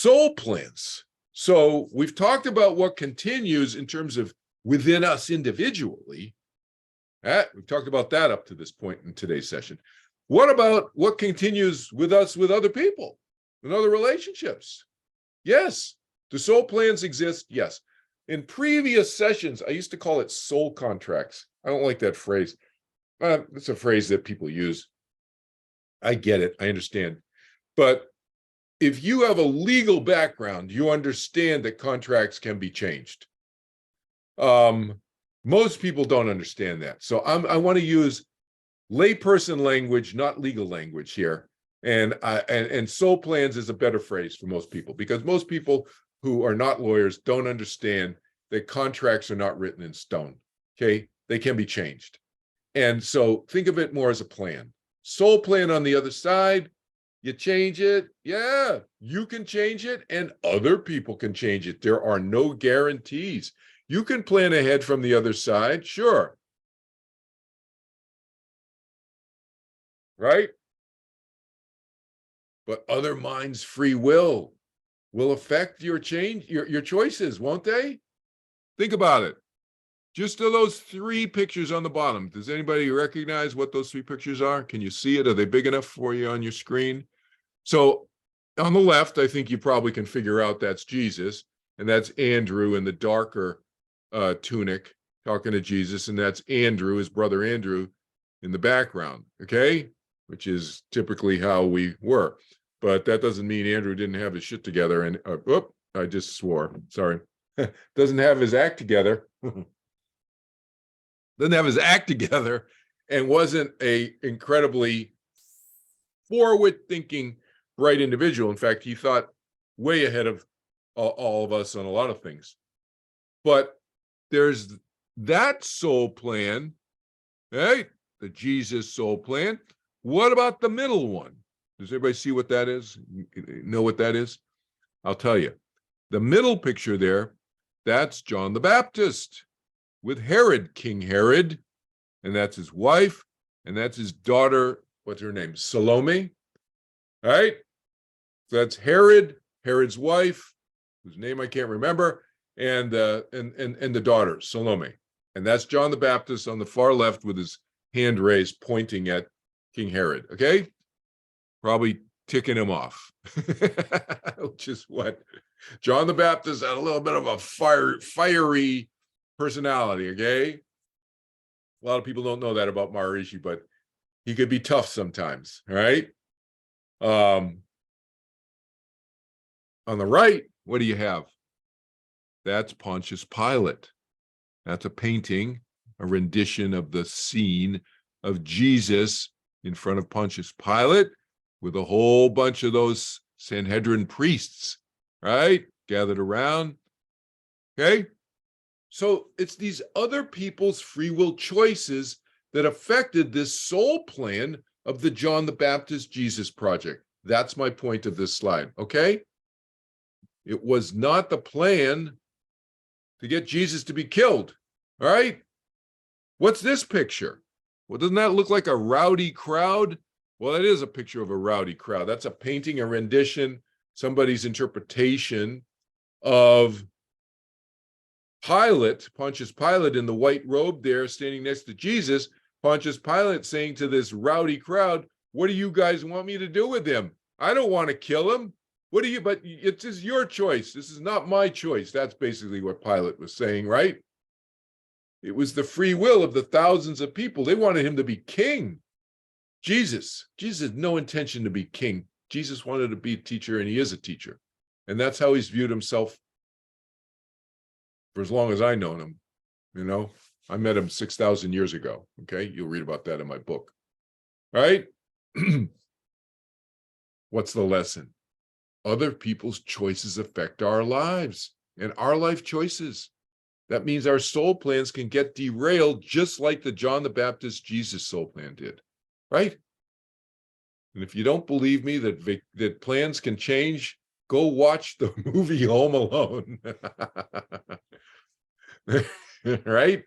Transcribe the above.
soul plans. So we've talked about what continues in terms of within us individually. We've talked about that up to this point in today's session. What about what continues with us with other people, in other relationships? Yes. Do soul plans exist? Yes. In previous sessions, I used to call it soul contracts. I don't like that phrase. It's a phrase that people use. I get it. I understand. But if you have a legal background, you understand that contracts can be changed. Most people don't understand that. So I want to use layperson language, not legal language here. And soul plans is a better phrase for most people, because most people who are not lawyers don't understand that contracts are not written in stone. Okay, they can be changed. And so think of it more as a plan. Soul plan on the other side, you change it. Yeah, you can change it and other people can change it. There are no guarantees. You can plan ahead from the other side, sure. Right? But other minds' free will affect your change, your choices, won't they? Think about it. Just those three pictures on the bottom. Does anybody recognize what those three pictures are? Can you see it? Are they big enough for you on your screen? So on the left, I think you probably can figure out that's Jesus, and that's Andrew in the darker tunic talking to Jesus, and that's Andrew, his brother Andrew, in the background, okay? Which is typically how we were. But that doesn't mean Andrew didn't have his shit together. And, I just swore, sorry. Doesn't have his act together. Doesn't have his act together and wasn't a incredibly forward-thinking, bright individual. In fact, he thought way ahead of all of us on a lot of things. But there's that soul plan, right? The Jesus soul plan. What about the middle one? Does everybody see what that is? Know what that is? I'll tell you. The middle picture there, that's John the Baptist with Herod, King Herod, and that's his wife, and that's his daughter, what's her name? Salome, all right? So that's Herod, Herod's wife, whose name I can't remember, and the daughter, Salome. And that's John the Baptist on the far left with his hand raised pointing at King Herod, okay? Probably ticking him off, which is what John the Baptist had a little bit of a fiery personality, okay? A lot of people don't know that about Maharishi, but he could be tough sometimes, right? On the right, what do you have? That's Pontius Pilate. That's a painting, a rendition of the scene of Jesus in front of Pontius Pilate with a whole bunch of those Sanhedrin priests, right? Gathered around, okay? So it's these other people's free will choices that affected this soul plan of the John the Baptist Jesus project. That's my point of this slide, okay? It was not the plan to get Jesus to be killed, all right? What's this picture? Well, doesn't that look like a rowdy crowd? Well, it is a picture of a rowdy crowd. That's a painting, a rendition, somebody's interpretation of Pilate, Pontius Pilate in the white robe there standing next to Jesus. Pontius Pilate saying to this rowdy crowd, what do you guys want me to do with him? I don't want to kill him. But it is your choice. This is not my choice. That's basically what Pilate was saying, right? It was the free will of the thousands of people. They wanted him to be king. Jesus had no intention to be king. Jesus wanted to be a teacher, and he is a teacher. And that's how he's viewed himself for as long as I've known him. You know, I met him 6,000 years ago. Okay, you'll read about that in my book. Right? What's the lesson? Other people's choices affect our lives and our life choices. That means our soul plans can get derailed just like the John the Baptist Jesus soul plan did, right? And if you don't believe me that plans can change, go watch the movie Home Alone. Right?